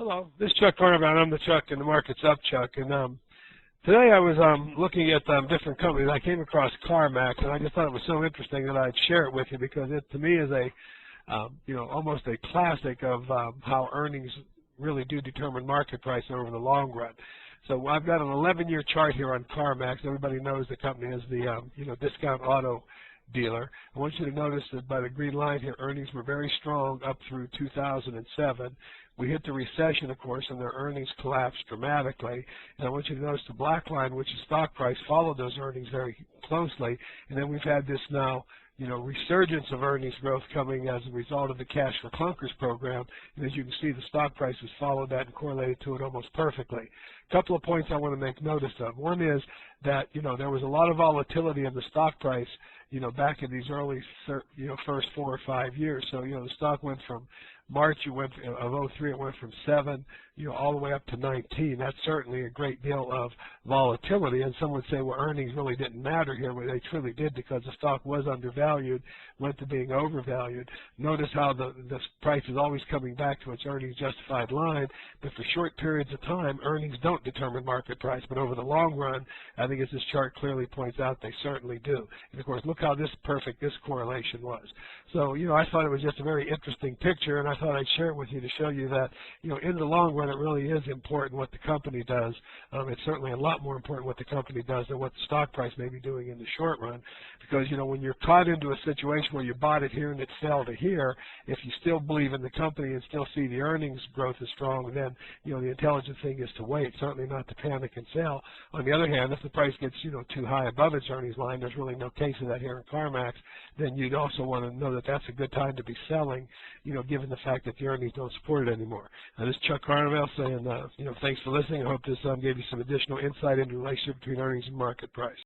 Hello, this is Chuck Carmack. I'm the Chuck, and the market's up, Chuck. And today I was looking at different companies. I came across Carmax, and I just thought it was so interesting that I'd share it with you because it, to me, is a almost a classic of how earnings really do determine market price over the long run. So I've got an 11-year chart here on Carmax. Everybody knows the company is the discount auto dealer. I want you to notice that by the green line here, earnings were very strong up through 2007. We hit the recession, of course, and their earnings collapsed dramatically. And I want you to notice the black line, which is stock price, followed those earnings very closely. And then we've had this now resurgence of earnings growth coming as a result of the Cash for Clunkers program. And as you can see, the stock prices followed that and correlated to it almost perfectly. A couple of points I want to make notice of. One is that, there was a lot of volatility in the stock price, back in these early, first 4 or 5 years. So, the stock went from March of 03, it went from 7, all the way up to 19. That's certainly a great deal of volatility. And some would say, well, earnings really didn't matter here. Well, they truly did because the stock was undervalued, went to being overvalued. Notice how the price is always coming back to its earnings justified line. But for short periods of time, earnings don't determine market price. But over the long run, I think as this chart clearly points out, they certainly do. And of course, look how perfect this correlation was. So, I thought it was just a very interesting picture, and I thought I'd share it with you to show you that, in the long run, it really is important what the company does. It's certainly a lot more important what the company does than what the stock price may be doing in the short run. Because, when you're caught into a situation where you bought it here and it fell to here, if you still believe in the company and still see the earnings growth is strong, then, the intelligent thing is to wait, certainly not to panic and sell. On the other hand, if the price gets, too high above its earnings line, there's really no case of that here in Carmax, then you'd also want to know that that's a good time to be selling, given the fact that the earnings don't support it anymore. This is Chuck Carmack saying, thanks for listening. I hope this gave you some additional insight into the relationship between earnings and market price.